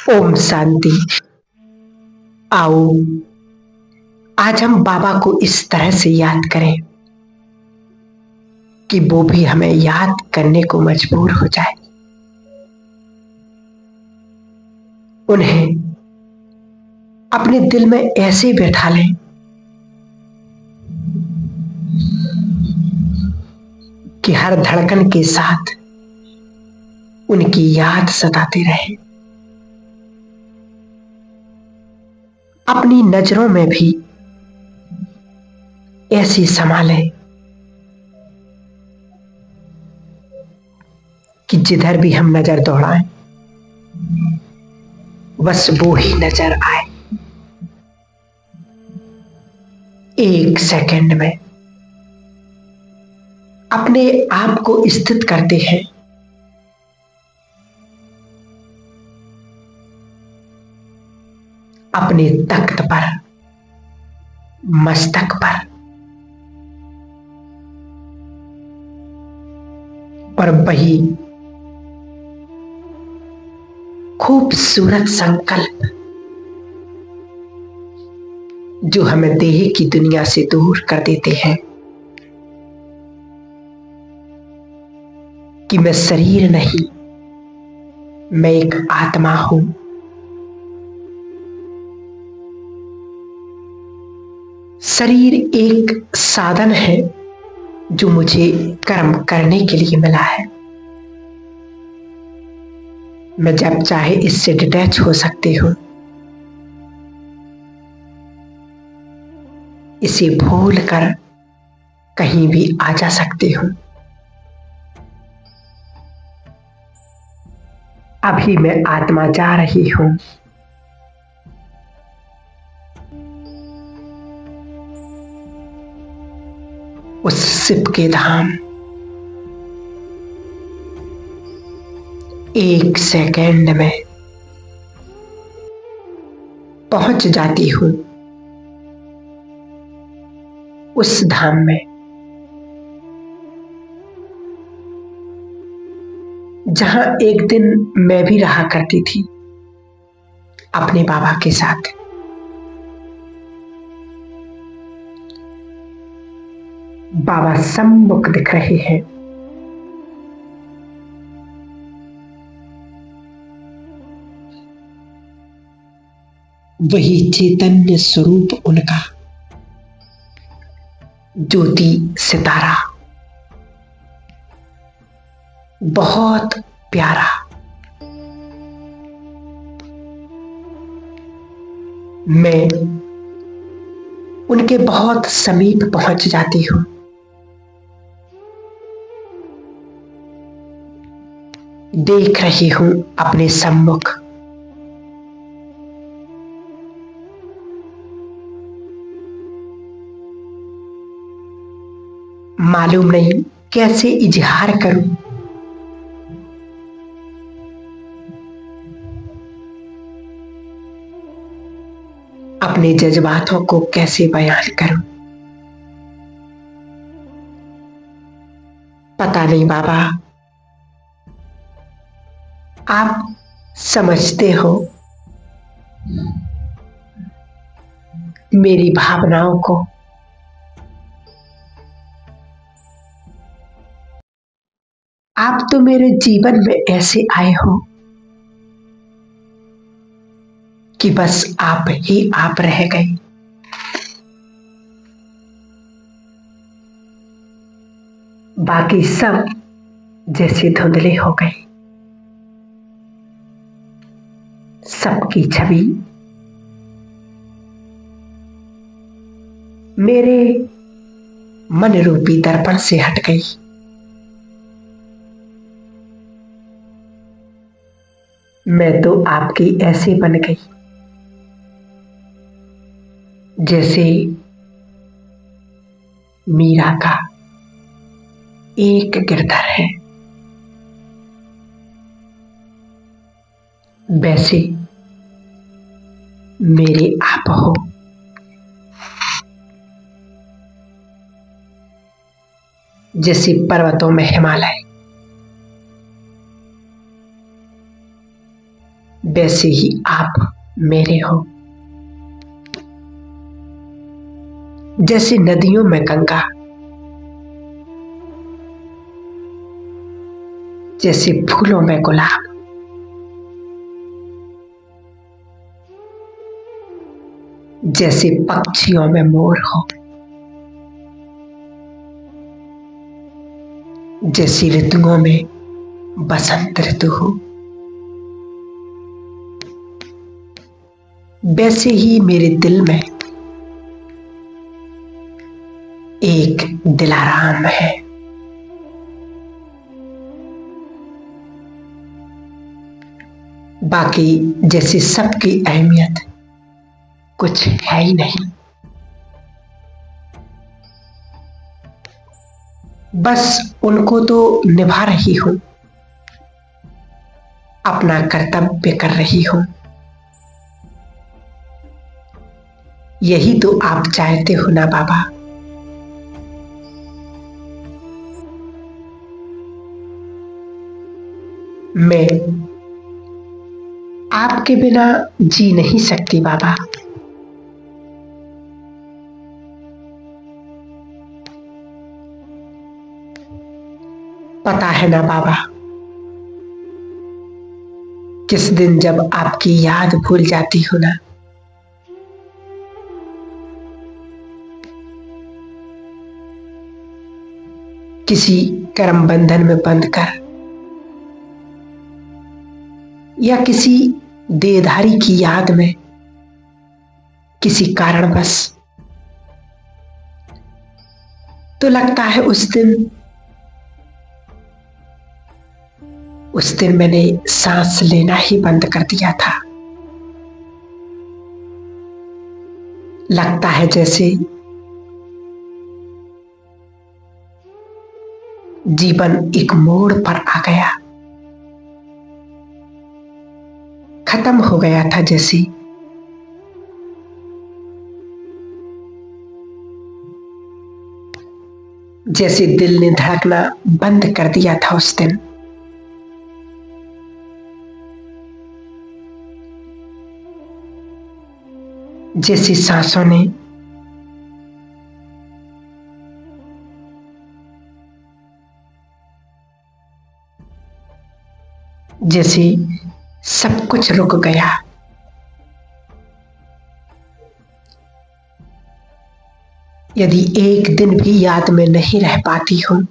ओम शांति। आओ आज हम बाबा को इस तरह से याद करें कि वो भी हमें याद करने को मजबूर हो जाए। उन्हें अपने दिल में ऐसे बैठा लें कि हर धड़कन के साथ उनकी याद सताते रहे। अपनी नजरों में भी ऐसी संभालें कि जिधर भी हम नजर दौड़ाएं बस वो ही नजर आए। एक सेकंड में अपने आप को स्थित करते हैं अपने तख्त पर, मस्तक पर, और वही खूबसूरत संकल्प जो हमें देह की दुनिया से दूर कर देते हैं कि मैं शरीर नहीं, मैं एक आत्मा हूं। शरीर एक साधन है जो मुझे कर्म करने के लिए मिला है। मैं जब चाहे इससे डिटैच हो सकती हूं, इसे भूल कर कहीं भी आ जा सकती हूं। अभी मैं आत्मा जा रही हूं। उस शिव के धाम। एक सेकंड में पहुंच जाती हूं उस धाम में जहां एक दिन मैं भी रहा करती थी अपने बाबा के साथ। बाबा सम्मुख दिख रहे हैं। वही चैतन्य स्वरूप उनका, ज्योति सितारा, बहुत प्यारा। मैं उनके बहुत समीप पहुंच जाती हूं। देख रही हूं अपने सम्मुख मालूम नहीं कैसे इजहार करूं। अपने जज्बातों को कैसे बयान करूं। पता नहीं बाबा, आप समझते हो मेरी भावनाओं को। आप तो मेरे जीवन में ऐसे आए हो कि बस आप ही आप रह गए। बाकी सब जैसे धुंधले हो गए। सबकी छवि मेरे मन रूपी दर्पण से हट गई। मैं तो आपकी ऐसे बन गई जैसे मीरा का एक गिरधर है, वैसे मेरे आप हो। जैसे पर्वतों में हिमालय, वैसे ही आप मेरे हो। जैसे नदियों में गंगा, जैसे फूलों में गुलाब, जैसे पक्षियों में मोर हो, जैसी ऋतुओं में बसंत ऋतु हो, वैसे ही मेरे दिल में एक दिलाराम है। बाकी जैसे सबकी अहमियत कुछ है ही नहीं, बस उनको तो निभा रही हूं, अपना कर्तव्य कर रही हूं। यही तो आप चाहते हो ना बाबा। मैं आपके बिना जी नहीं सकती बाबा। पता है ना बाबा, किस दिन जब आपकी याद भूल जाती हो ना, किसी कर्म बंधन में बंधकर या किसी देहधारी की याद में, किसी कारणवश, तो लगता है उस दिन मैंने सांस लेना ही बंद कर दिया था। लगता है जैसे जीवन एक मोड़ पर आ गया, खत्म हो गया था जैसे। जैसे दिल ने धड़कना बंद कर दिया था उस दिन। जैसी सांसों ने जैसे सब कुछ रुक गया। यदि एक दिन भी याद में नहीं रह पाती हूं,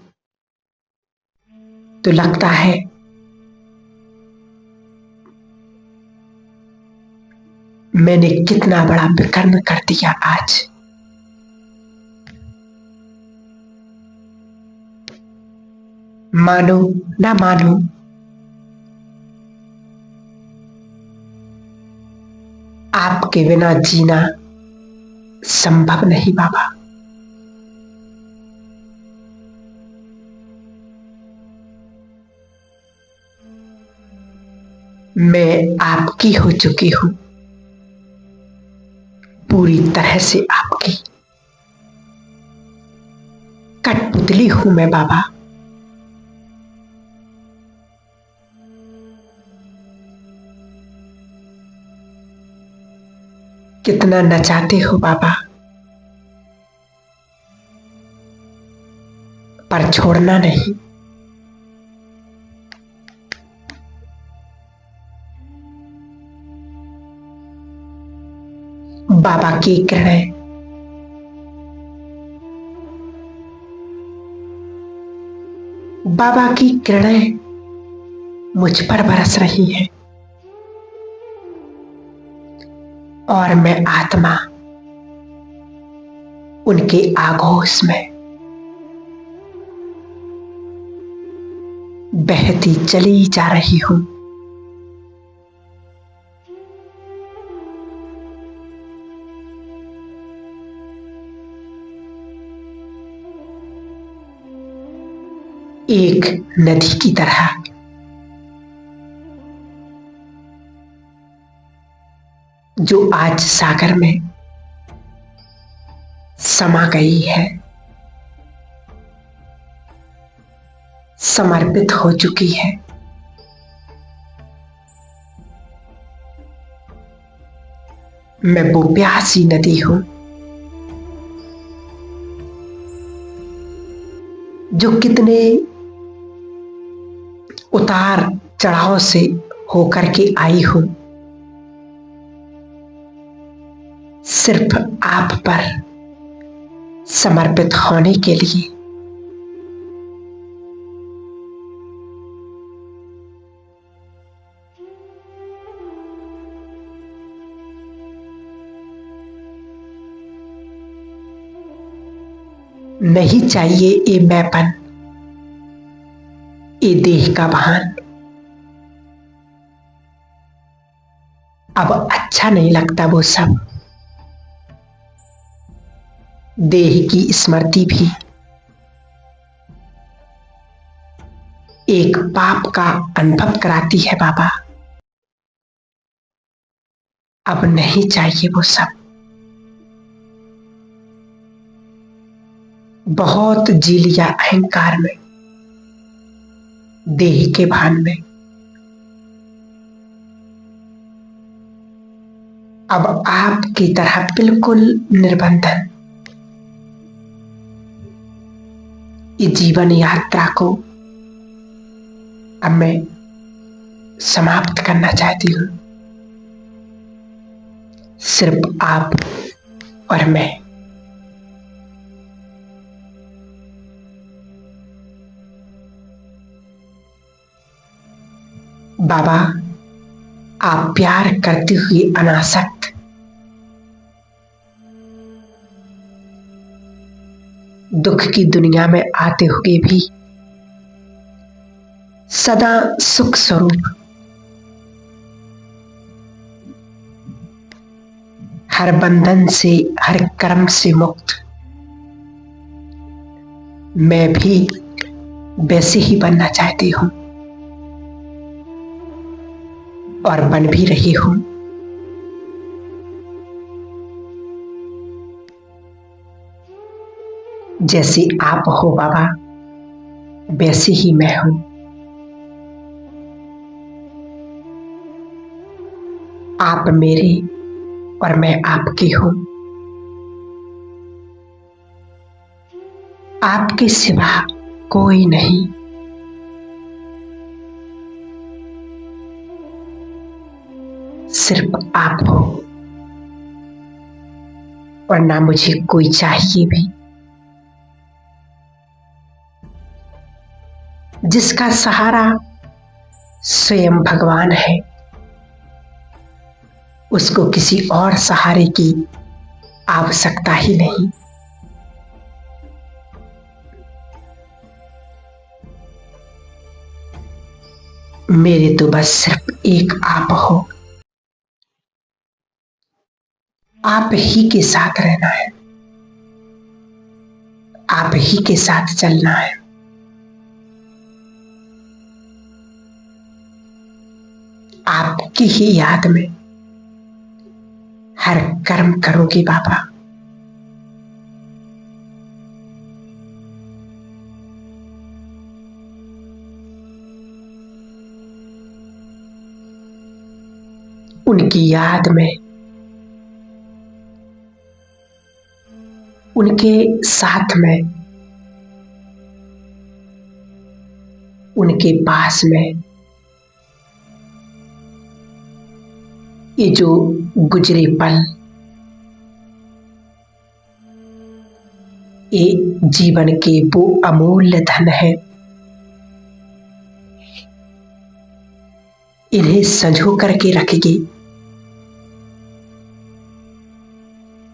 तो लगता है मैंने कितना बड़ा विकर्म कर दिया आज। मानो ना मानो, आपके बिना जीना संभव नहीं बाबा। मैं आपकी हो चुकी हूं, पूरी तरह से आपकी कठपुतली हूं मैं बाबा। कितना नचाते हो बाबा, पर छोड़ना नहीं। बाबा की किरणें बाबा की किरणें मुझ पर बरस रही हैं, और मैं आत्मा उनके आगोश में बहती चली जा रही हूं। एक नदी की तरह जो आज सागर में समा गई है, समर्पित हो चुकी है। मैं वो प्यासी नदी हूं जो कितने उतार चढ़ाव से होकर के आई हूं, सिर्फ आप पर समर्पित होने के लिए। नहीं चाहिए ये मैंपन, ये देह का भान। अब अच्छा नहीं लगता वो सब। देह की स्मृति भी एक पाप का अनुभव कराती है बाबा। अब नहीं चाहिए वो सब। बहुत जी लिया अहंकार में, देह के भान में। अब आपकी तरह बिल्कुल निर्बंधन ये जीवन यात्रा को अब मैं समाप्त करना चाहती हूं। सिर्फ आप और मैं। बाबा, आप प्यार करते हुए अनासक्त, दुख की दुनिया में आते हुए भी सदा सुख स्वरूप, हर बंधन से, हर कर्म से मुक्त, मैं भी वैसे ही बनना चाहती हूं और बन भी रही हूं। जैसे आप हो बाबा, वैसे ही मैं हूं। आप मेरे और मैं आपकी हूं। आपके सिवा कोई नहीं। सिर्फ आप हो और ना मुझे कोई चाहिए भी। जिसका सहारा स्वयं भगवान है, उसको किसी और सहारे की आवश्यकता ही नहीं। मेरे तो बस सिर्फ एक आप हो। आप ही के साथ रहना है, आप ही के साथ चलना है। आपकी ही याद में हर कर्म करोगे बाबा। उनकी याद में, उनके साथ में, उनके पास में ये जो गुजरे पल, ये जीवन के वो अमूल्य धन है। इन्हें संजो करके रखेगी।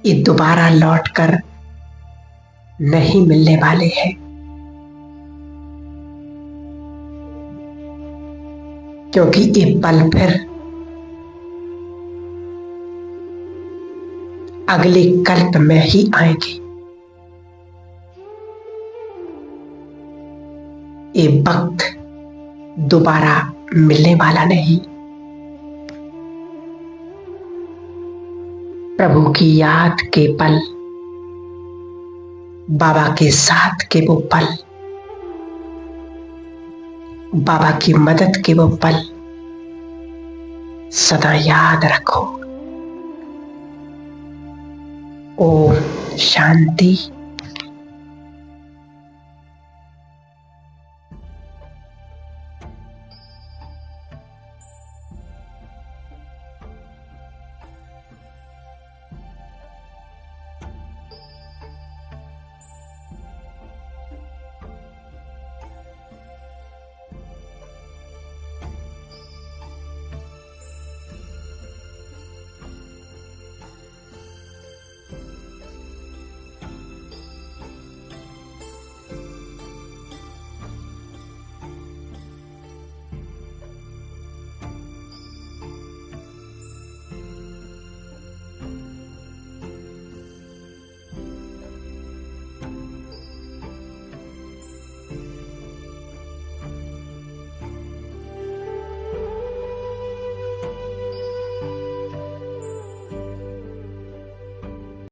ये दोबारा लौटकर नहीं मिलने वाले हैं। क्योंकि ये पल फिर अगले कल्प में ही आएंगे। ये वक्त दोबारा मिलने वाला नहीं। प्रभु की याद के पल, बाबा के साथ के वो पल, बाबा की मदद के वो पल सदा याद रखो। ओम शांति।